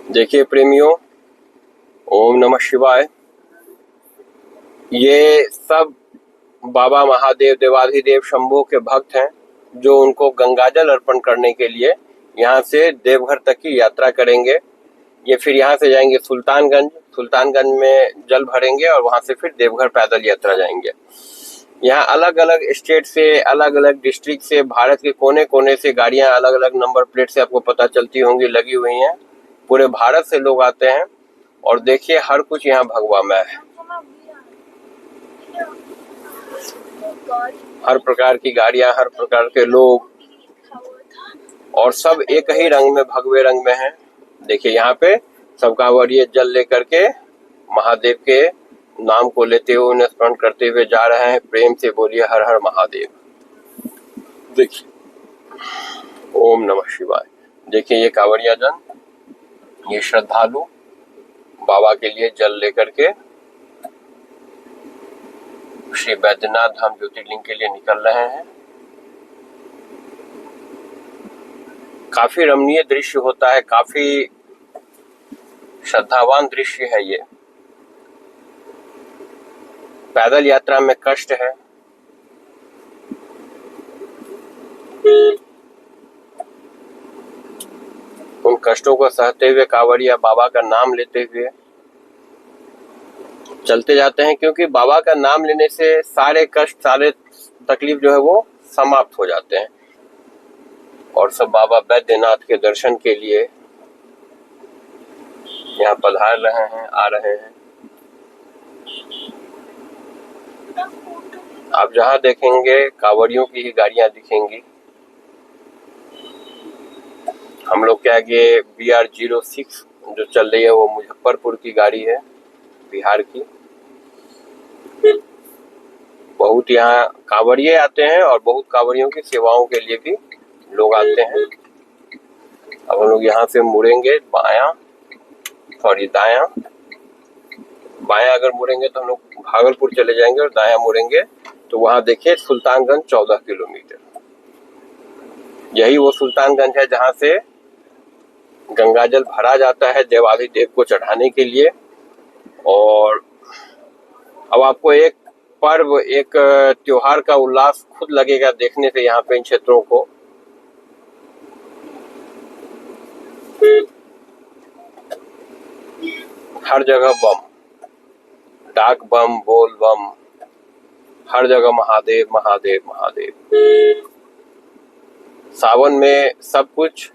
देखिए प्रेमियों, ओम नमः शिवाय। ये सब बाबा महादेव देवाधिदेव शंभू के भक्त हैं जो उनको गंगाजल अर्पण करने के लिए यहाँ से देवघर तक की यात्रा करेंगे। ये फिर यहाँ से जाएंगे सुल्तानगंज में जल भरेंगे और वहाँ से फिर देवघर पैदल यात्रा जाएंगे। यहाँ अलग अलग स्टेट से, अलग अलग डिस्ट्रिक्ट से, भारत के कोने कोने से गाड़ियाँ अलग अलग नंबर प्लेट से आपको पता चलती होंगी लगी हुई हैं। पूरे भारत से लोग आते हैं और देखिए हर कुछ यहाँ भगवामय है। हर प्रकार की गाड़ियां, हर प्रकार के लोग, और सब एक ही रंग में, भगवे रंग में हैं। देखिए यहाँ पे सब कांवड़िए जल लेकर के महादेव के नाम को लेते हुए, उन्हें स्मरण करते हुए जा रहे हैं। प्रेम से बोलिए हर हर महादेव। देखिए, ओम नमः शिवाय। देखिए ये कांवड़िया जन, ये श्रद्धालु बाबा के लिए जल लेकर के श्री बैद्यनाथ धाम ज्योतिर्लिंग के लिए निकल रहे हैं। काफी रमणीय दृश्य होता है, काफी श्रद्धावान दृश्य है ये। पैदल यात्रा में कष्ट है, उन कष्टों को सहते हुए कांवड़िया बाबा का नाम लेते हुए चलते जाते हैं, क्योंकि बाबा का नाम लेने से सारे कष्ट, सारे तकलीफ जो है वो समाप्त हो जाते हैं। और सब बाबा बैद्यनाथ के दर्शन के लिए यहाँ पधार रहे हैं, आ रहे हैं। आप जहाँ देखेंगे कांवड़ियों की ही गाड़ियां दिखेंगी। हम लोग के आगे BR-06 जो चल रही है वो मुजफ्फरपुर की गाड़ी है, बिहार की। बहुत यहाँ कांवड़िए आते हैं और बहुत कांवड़ियों की सेवाओं के लिए भी लोग आते हैं। अब हम लोग यहाँ से मुड़ेंगे दायां। बायां अगर मुड़ेंगे तो हम लोग भागलपुर चले जाएंगे, और दायां मुड़ेंगे तो वहां देखिए सुल्तानगंज 14 किलोमीटर। यही वो सुल्तानगंज है जहां से गंगाजल भरा जाता है देवाधिदेव को चढ़ाने के लिए। और अब आपको एक पर्व, एक त्योहार का उल्लास खुद लगेगा देखने से यहाँ पे इन क्षेत्रों को। हर जगह बम, डाक बम, बोल बम, हर जगह महादेव महादेव महादेव। सावन में सब कुछ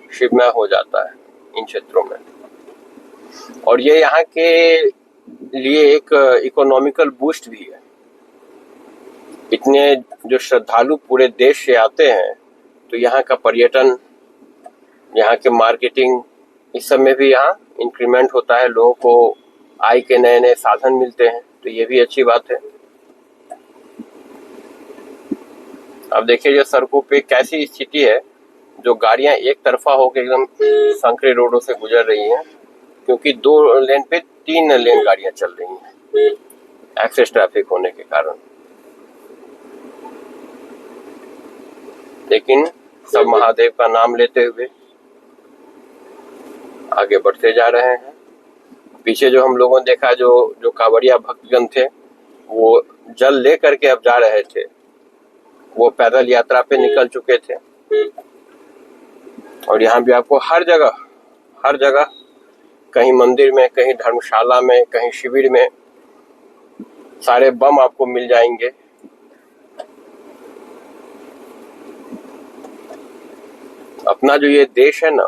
शिवमय हो जाता है इन क्षेत्रों में। और ये यहाँ के लिए एक इकोनॉमिकल बूस्ट भी है। इतने जो श्रद्धालु पूरे देश से आते हैं तो यहाँ का पर्यटन, यहाँ के मार्केटिंग, इस सब में भी यहाँ इंक्रीमेंट होता है। लोगों को आय के नए नए साधन मिलते हैं, तो ये भी अच्छी बात है। अब देखिए जो सड़कों पे कैसी स्थिति है, जो गाड़ियां एक तरफा होकर एकदम संकरे रोडों से गुजर रही हैं, क्योंकि 2 लेन पे 3 लेन गाड़ियां चल रही हैं एक्सेस ट्रैफिक होने के कारण। लेकिन सब महादेव का नाम लेते हुए आगे बढ़ते जा रहे हैं। पीछे जो हम लोगों ने देखा, जो कांवड़िया भक्तगण थे वो जल ले करके अब जा रहे थे, वो पैदल यात्रा पे निकल चुके थे। और यहाँ भी आपको हर जगह कहीं मंदिर में, कहीं धर्मशाला में, कहीं शिविर में सारे बम आपको मिल जाएंगे। अपना जो ये देश है ना,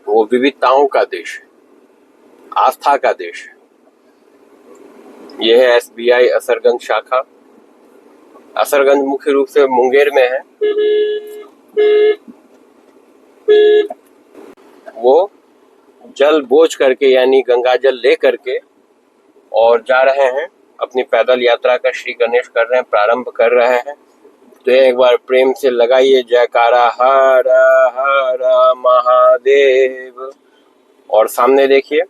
वो विविधताओं का देश है, आस्था का देश है। ये है SBI असरगंज शाखा। असरगंज मुख्य रूप से मुंगेर में है। वो जल बोझ करके, यानी गंगा जल ले करके और जा रहे हैं अपनी पैदल यात्रा का श्री गणेश कर रहे हैं, प्रारंभ कर रहे हैं। तो एक बार प्रेम से लगाइए जयकारा हर हर महादेव। और सामने देखिए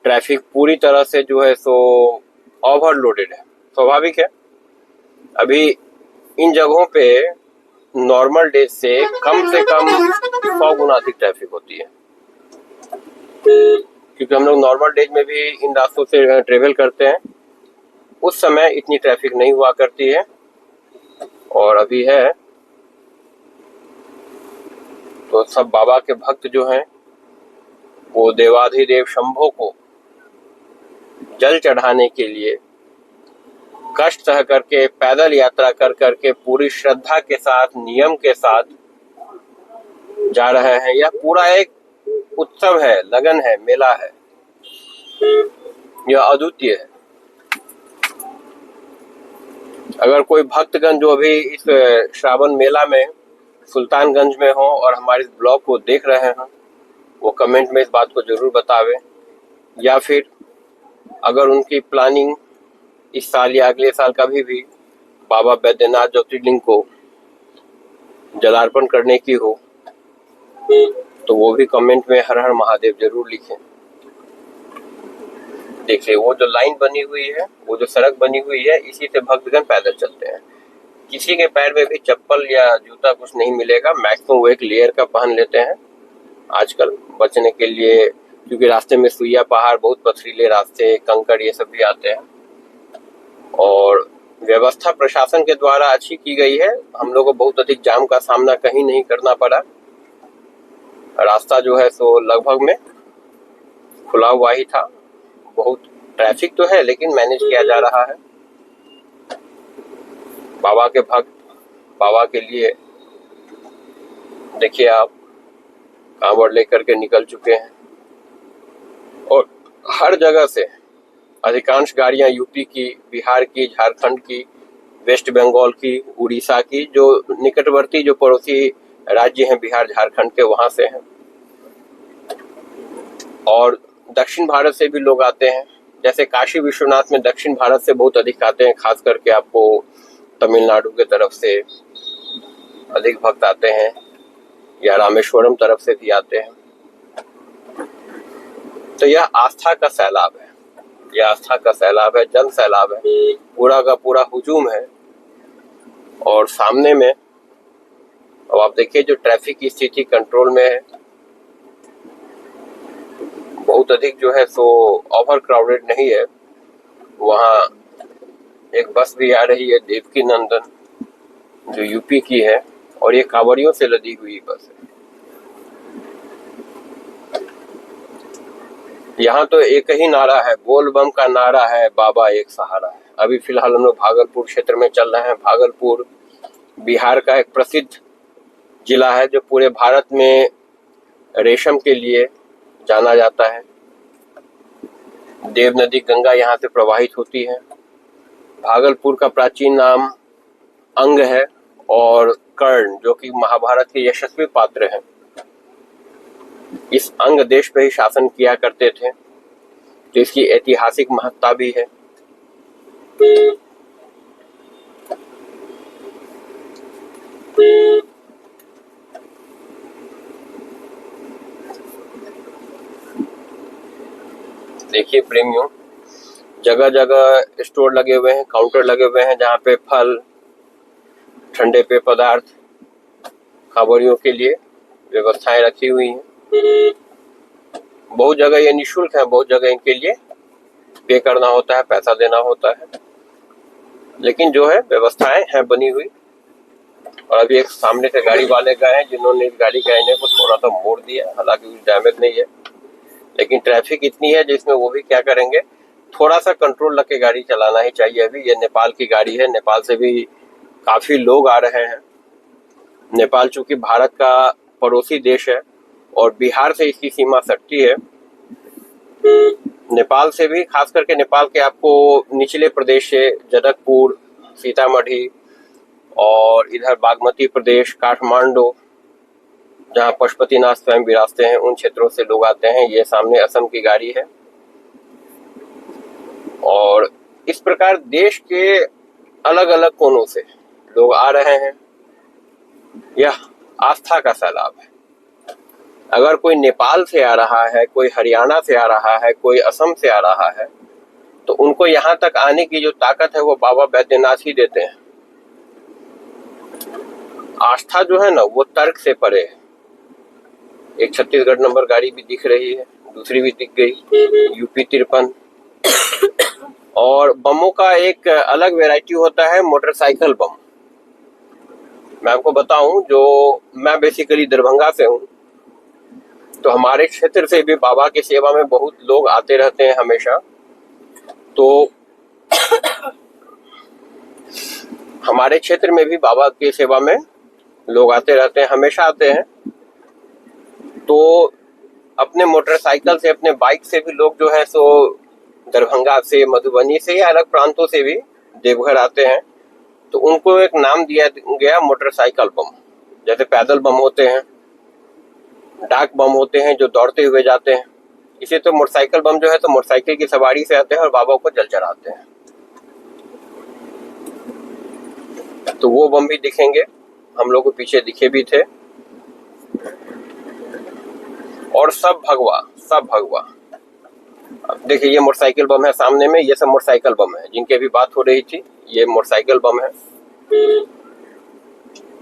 ट्रैफिक पूरी तरह से जो है सो ओवरलोडेड है। स्वाभाविक है, अभी इन जगहों पे नॉर्मल डेज से कम 100 गुना अधिक ट्रैफिक होती है। क्योंकि हम लोग नॉर्मल डेज में भी इन रास्तों से ट्रेवल करते हैं, उस समय इतनी ट्रैफिक नहीं हुआ करती है, और अभी है। तो सब बाबा के भक्त जो हैं वो देवाधिदेव शंभो को जल चढ़ाने के लिए कष्ट सह करके पैदल यात्रा कर करके पूरी श्रद्धा के साथ, नियम के साथ जा रहे हैं। यह पूरा एक उत्सव है, लगन है, मेला है, यह अद्वितीय है। अगर कोई भक्तगण जो अभी इस श्रावण मेला में सुल्तानगंज में हो और हमारे इस ब्लॉग को देख रहे हैं, वो कमेंट में इस बात को जरूर बतावे, या फिर अगर उनकी प्लानिंग इस साल या अगले साल कभी भी बाबा बैद्यनाथ ज्योतिर्लिंग को जलार्पण करने की हो, तो वो भी कमेंट में हर हर महादेव जरूर लिखें। देखिए वो जो लाइन बनी हुई है, वो जो सड़क बनी हुई है, इसी से भक्तगण पैदल चलते हैं। किसी के पैर में भी चप्पल या जूता कुछ नहीं मिलेगा, मैक्सिमम वो एक लेयर का पहन लेते हैं आजकल बचने के लिए, क्योंकि रास्ते में सुइया पहाड़, बहुत पथरीले रास्ते, कंकड़ ये सब भी आते हैं। और व्यवस्था प्रशासन के द्वारा अच्छी की गई है, हम लोग को बहुत अधिक जाम का सामना कहीं नहीं करना पड़ा। रास्ता जो है सो लगभग में खुला हुआ ही था, बहुत ट्रैफिक तो है लेकिन मैनेज किया जा रहा है। बाबा के भक्त बाबा के लिए देखिए आप कांवड़ लेकर के निकल चुके हैं, और हर जगह से अधिकांश गाड़ियां यूपी की, बिहार की, झारखंड की, वेस्ट बंगाल की, उड़ीसा की, जो निकटवर्ती जो पड़ोसी राज्य हैं बिहार झारखंड के, वहां से हैं। और दक्षिण भारत से भी लोग आते हैं, जैसे काशी विश्वनाथ में दक्षिण भारत से बहुत अधिक आते हैं, खास करके आपको तमिलनाडु के तरफ से अधिक भक्त आते हैं, या रामेश्वरम तरफ से भी आते हैं। तो यह आस्था का सैलाब है, यह आस्था का सैलाब है, जन सैलाब है, पूरा का पूरा हुजूम है। और सामने में अब आप देखिए जो ट्रैफिक की स्थिति कंट्रोल में है, बहुत अधिक जो है सो ओवर क्राउडेड नहीं है। वहाँ एक बस भी आ रही है, देवकी नंदन, जो यूपी की है, और ये कांवड़ियों से लदी हुई बस है। यहाँ तो एक ही नारा है, बोल बम का नारा है, बाबा एक सहारा है। अभी फिलहाल हम लोग भागलपुर क्षेत्र में चल रहे हैं। भागलपुर बिहार का एक प्रसिद्ध जिला है, जो पूरे भारत में रेशम के लिए जाना जाता है। देव नदी गंगा यहाँ से प्रवाहित होती है। भागलपुर का प्राचीन नाम अंग है, और कर्ण जो कि महाभारत के यशस्वी पात्र हैं, इस अंग देश पे ही शासन किया करते थे, तो इसकी ऐतिहासिक महत्ता भी है। देखिए प्रेमियों, जगह जगह स्टोर लगे हुए हैं, काउंटर लगे हुए हैं, जहाँ पे फल, ठंडे पेय पदार्थ, कांवड़ियों के लिए व्यवस्थाएं रखी हुई हैं। बहुत जगह ये निःशुल्क है, बहुत जगह इनके लिए पे करना होता है, पैसा देना होता है, लेकिन जो है व्यवस्थाएं हैं बनी हुई। और अभी एक सामने से गाड़ी वाले गए हैं, जिन्होंने इस गाड़ी के आईने को थोड़ा सा मोड़ दिया, हालांकि कुछ डैमेज नहीं है, लेकिन ट्रैफिक इतनी है जिसमें वो भी क्या करेंगे, थोड़ा सा कंट्रोल रख के गाड़ी चलाना ही चाहिए। अभी ये नेपाल की गाड़ी है, नेपाल से भी काफी लोग आ रहे हैं। नेपाल चूंकि भारत का पड़ोसी देश है और बिहार से इसकी सीमा सटती है, नेपाल से भी, खास करके नेपाल के आपको निचले प्रदेश से जनकपुर, सीतामढ़ी, और इधर बागमती प्रदेश, काठमांडू, जहाँ पशुपतिनाथ स्वयं विराजते हैं, उन क्षेत्रों से लोग आते हैं। ये सामने असम की गाड़ी है, और इस प्रकार देश के अलग अलग कोनों से लोग आ रहे हैं। यह आस्था का सैलाब है। अगर कोई नेपाल से आ रहा है, कोई हरियाणा से आ रहा है, कोई असम से आ रहा है, तो उनको यहाँ तक आने की जो ताकत है वो बाबा बैद्यनाथ ही देते हैं। आस्था जो है ना, वो तर्क से परे है। एक छत्तीसगढ़ नंबर गाड़ी भी दिख रही है, दूसरी भी दिख गई, यूपी 53। और बमों का एक अलग वैरायटी होता है, मोटरसाइकिल बम। मैं आपको बताऊं, जो मैं बेसिकली दरभंगा से हूं, तो हमारे क्षेत्र से भी बाबा की सेवा में बहुत लोग आते रहते हैं हमेशा। तो हमारे क्षेत्र में भी बाबा की सेवा में लोग आते रहते हैं, हमेशा आते हैं। तो अपने मोटरसाइकिल से, अपने बाइक से भी लोग जो है सो दरभंगा से, मधुबनी से या अलग प्रांतों से भी देवघर आते हैं। तो उनको एक नाम दिया गया मोटरसाइकिल बम। जैसे पैदल बम होते हैं, डाक बम होते हैं जो दौड़ते हुए जाते हैं, इसी तो मोटरसाइकिल बम जो है तो मोटरसाइकिल की सवारी से आते हैं और बाबा को जल चढ़ाते हैं। तो वो बम भी दिखेंगे, हम लोग को पीछे दिखे भी थे। और सब भगवा, सब भगवा। अब देखिए, ये मोटरसाइकिल बम है सामने में, ये सब मोटरसाइकिल बम है जिनकी अभी बात हो रही थी, ये मोटरसाइकिल बम है।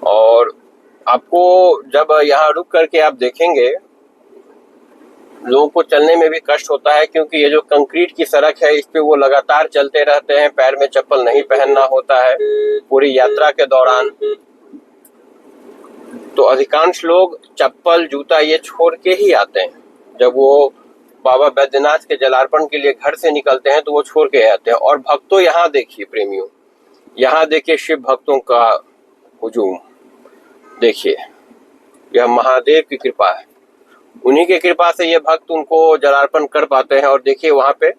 और आपको जब यहाँ रुक करके आप देखेंगे, लोगों को चलने में भी कष्ट होता है, क्योंकि ये जो कंक्रीट की सड़क है इस पे वो लगातार चलते रहते हैं, पैर में चप्पल नहीं पहनना होता है पूरी यात्रा के दौरान। तो अधिकांश लोग चप्पल जूता ये छोड़ के ही आते हैं। जब वो बाबा बैद्यनाथ के जलार्पण के लिए घर से निकलते हैं तो वो छोड़ के आते हैं। और भक्तों, यहाँ देखिए प्रेमियों, यहाँ देखिए शिव भक्तों का हुजूम देखिए, यह महादेव की कृपा है। उन्हीं की कृपा से ये भक्त उनको जलार्पण कर पाते हैं। और देखिए वहां पे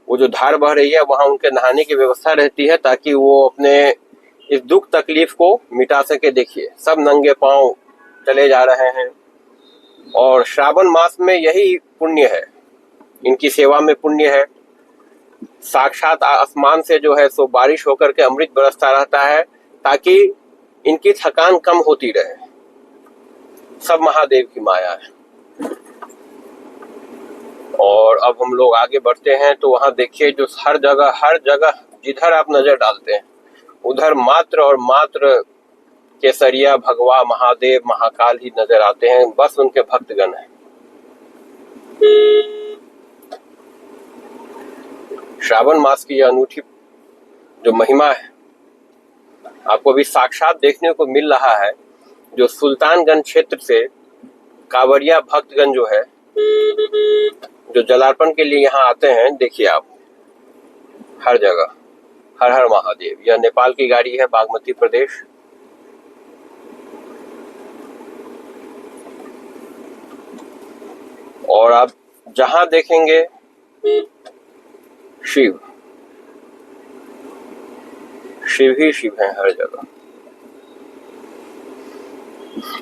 वो जो धार बह रही है, वहां उनके नहाने की व्यवस्था रहती है ताकि वो अपने इस दुख तकलीफ को मिटा सके। देखिए सब नंगे पांव चले जा रहे हैं। और श्रावण मास में यही पुण्य है, इनकी सेवा में पुण्य है। साक्षात आसमान से जो है सो बारिश होकर के अमृत बरसता रहता है ताकि इनकी थकान कम होती रहे। सब महादेव की माया है। और अब हम लोग आगे बढ़ते हैं तो वहां देखिए, जो हर जगह जिधर आप नजर डालते हैं उधर मात्र और मात्र केसरिया, भगवा, महादेव, महाकाल ही नजर आते हैं। बस उनके भक्तगण हैं। श्रावण मास की यह अनूठी जो महिमा है आपको अभी साक्षात देखने को मिल रहा है। जो सुल्तानगंज क्षेत्र से कांवरिया भक्तगण जो है, जो जलार्पण के लिए यहाँ आते हैं, देखिए आप हर जगह हर हर महादेव। यह नेपाल की गाड़ी है, बागमती प्रदेश। और आप जहां देखेंगे शिव, शिव ही शिव है हर जगह।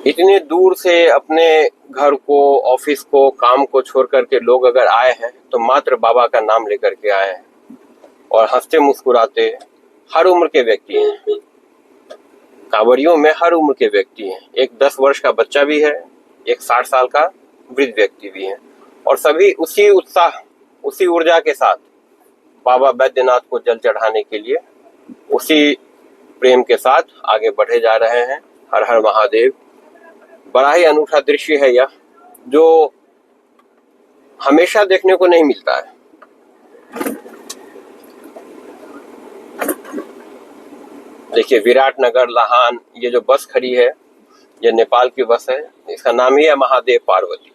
इतने दूर से अपने घर को, ऑफिस को, काम को छोड़ करके लोग अगर आए हैं तो मात्र बाबा का नाम लेकर के आए हैं। और हंसते मुस्कुराते हर उम्र के व्यक्ति हैं। कांवरियों में हर उम्र के व्यक्ति हैं। एक 10 वर्ष का बच्चा भी है, एक 60 साल का वृद्ध व्यक्ति भी है। और सभी उसी उत्साह, उसी ऊर्जा के साथ बाबा बैद्यनाथ को जल चढ़ाने के लिए उसी प्रेम के साथ आगे बढ़े जा रहे हैं। हर हर महादेव। बड़ा ही अनूठा दृश्य है यह, जो हमेशा देखने को नहीं मिलता है। देखिए विराटनगर, लाहान, ये जो बस खड़ी है ये नेपाल की बस है। इसका नाम ही है महादेव पार्वती।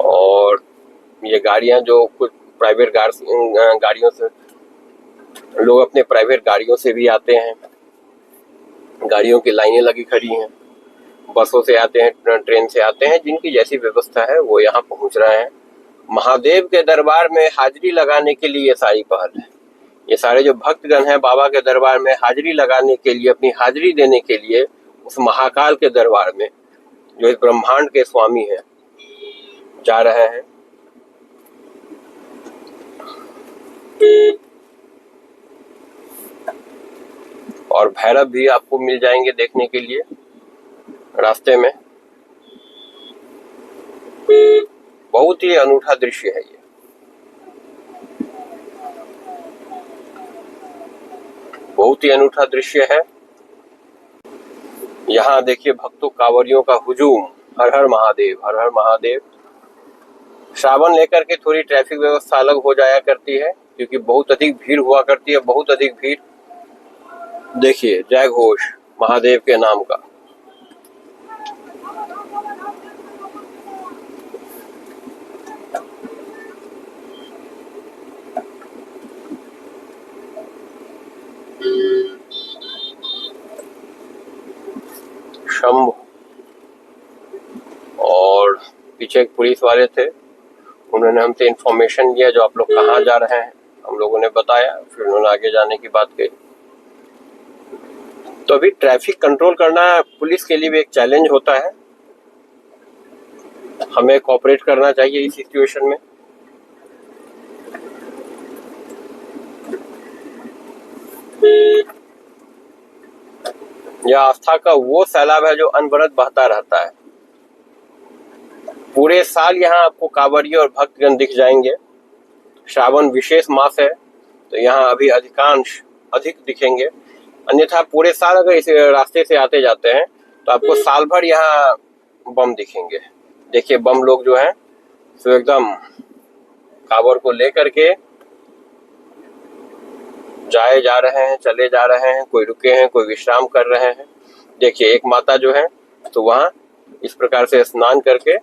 और ये गाड़ियां जो कुछ प्राइवेट गाड़ियों से, लोग अपने प्राइवेट गाड़ियों से भी आते हैं। गाड़ियों की लाइनें लगी खड़ी हैं। बसों से आते हैं, ट्रेन से आते हैं, जिनकी जैसी व्यवस्था है वो यहाँ पहुंच रहे हैं। महादेव के दरबार में हाजिरी लगाने के लिए ये सारी पहल है। ये सारे जो भक्तगण हैं बाबा के दरबार में हाजिरी लगाने के लिए, अपनी हाजिरी देने के लिए उस महाकाल के दरबार में, जो इस ब्रह्मांड के स्वामी हैं, जा रहे हैं। और भैरव भी आपको मिल जाएंगे देखने के लिए रास्ते में। बहुत ही अनूठा दृश्य है ये। बहुत ही अनूठा दृश्य है। यहाँ देखिए भक्तों कांवरियों का हुजूम। हर हर महादेव, हर हर महादेव। श्रावण लेकर के थोड़ी ट्रैफिक व्यवस्था अलग हो जाया करती है, क्योंकि बहुत अधिक भीड़ हुआ करती है, बहुत अधिक भीड़। देखिए जय घोष महादेव के नाम का। शंभु। और पीछे एक पुलिस वाले थे, उन्होंने हमसे इंफॉर्मेशन लिया जो आप लोग कहाँ जा रहे हैं। हम लोगों ने बताया, फिर उन्होंने आगे जाने की बात कही। तो अभी ट्रैफिक कंट्रोल करना पुलिस के लिए भी एक चैलेंज होता है, हमें कोऑपरेट करना चाहिए इस सिचुएशन में। यह आस्था का वो सैलाब है जो अनवरत बहता रहता है। पूरे साल यहाँ आपको कांवरिये और भक्तगण दिख जाएंगे। श्रावण विशेष मास है तो यहाँ अभी अधिक दिखेंगे। अन्यथा पूरे साल अगर इस रास्ते से आते जाते हैं तो आपको साल भर यहाँ बम दिखेंगे। देखिए बम लोग जो हैं तो एकदम कांवर को लेकर के जाए जा रहे हैं, चले जा रहे हैं, कोई रुके हैं, कोई विश्राम कर रहे हैं। देखिए एक माता जो है तो वहाँ इस प्रकार से स्नान करके,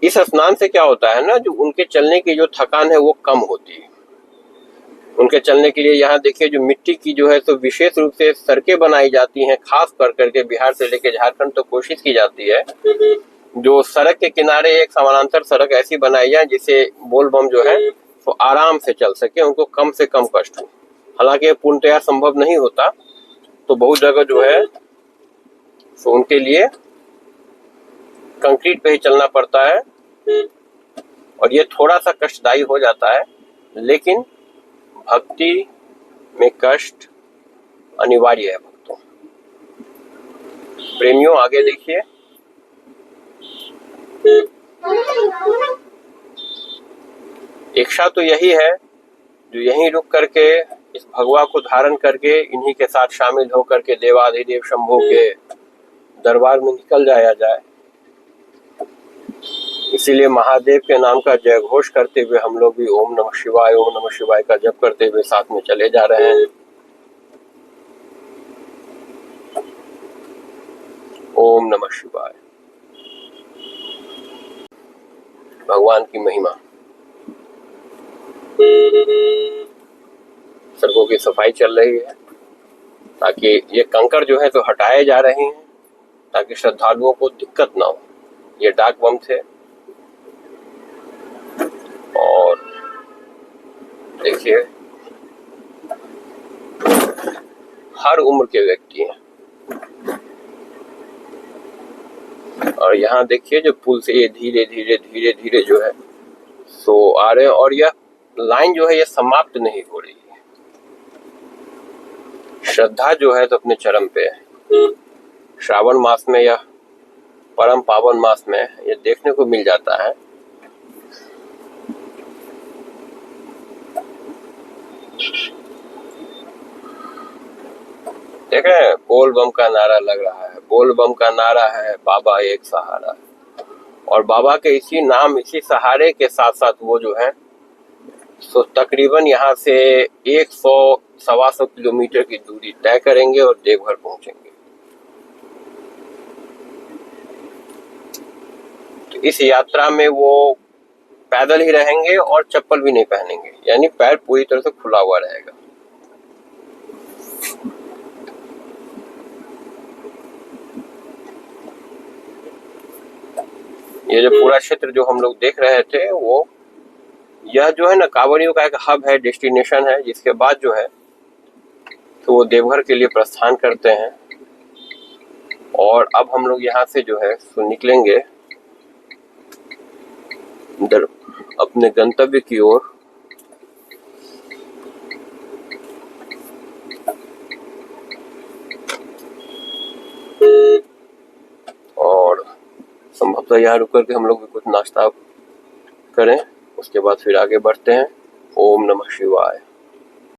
इस स्नान से क्या होता है ना, जो उनके चलने की जो थकान है वो कम होती है। उनके चलने के लिए यहाँ देखिए जो मिट्टी की जो है तो विशेष रूप से सड़कें बनाई जाती हैं, खास कर करके बिहार से लेके झारखंड तो कोशिश की जाती है जो सड़क के किनारे एक समानांतर सड़क ऐसी बनाई जाए जिससे बोल बम जो है तो आराम से चल सके, उनको कम से कम कष्ट हो। हालांकि पूर्णतया संभव नहीं होता, तो बहुत जगह जो है तो उनके लिए कंक्रीट पे ही चलना पड़ता है और ये थोड़ा सा कष्टदायी हो जाता है, लेकिन भक्ति में कष्ट अनिवार्य है भक्तों। प्रेमियों आगे देखिए, इच्छा तो यही है जो यहीं रुक करके इस भगवा को धारण करके इन्हीं के साथ शामिल होकर के देवाधिदेव शंभू के दरबार में निकल जाया जाए। इसीलिए महादेव के नाम का जय घोष करते हुए हम लोग भी ओम नमः शिवाय का जप करते हुए साथ में चले जा रहे हैं। ओम नमः शिवाय। भगवान की महिमा। सड़कों की सफाई चल रही है ताकि ये कंकड़ जो है तो हटाए जा रहे हैं ताकि श्रद्धालुओं को दिक्कत ना हो। ये डाक बम थे और देखिए हर उम्र के व्यक्ति हैं। और यहाँ देखिए जो पुल से ये धीरे धीरे जो है सो आ रहे हैं और यह लाइन जो है ये समाप्त नहीं हो रही है। श्रद्धा जो है तो अपने चरम पे है। श्रावण मास में यह परम पावन मास में ये देखने को मिल जाता है। देख रहे हैं बोल बम का नारा लग रहा है। बोल बम का नारा है बाबा एक सहारा, और बाबा के इसी नाम इसी सहारे के साथ साथ वो जो है तो तकरीबन यहाँ से 100-125 किलोमीटर की दूरी तय करेंगे और देवघर पहुंचेंगे। तो इस यात्रा में वो पैदल ही रहेंगे और चप्पल भी नहीं पहनेंगे, यानी पैर पूरी तरह से खुला हुआ रहेगा। ये जो पूरा क्षेत्र जो हम लोग देख रहे थे वो यह जो है ना कांवरियों का एक हब है, डेस्टिनेशन है, जिसके बाद जो है तो वो देवघर के लिए प्रस्थान करते हैं। और अब हम लोग यहाँ से जो है तो निकलेंगे अपने गंतव्य की ओर। और संभवतः यहाँ रुक करके हम लोग भी कुछ नाश्ता करें, उसके बाद फिर आगे बढ़ते हैं। ओम नमः शिवाय।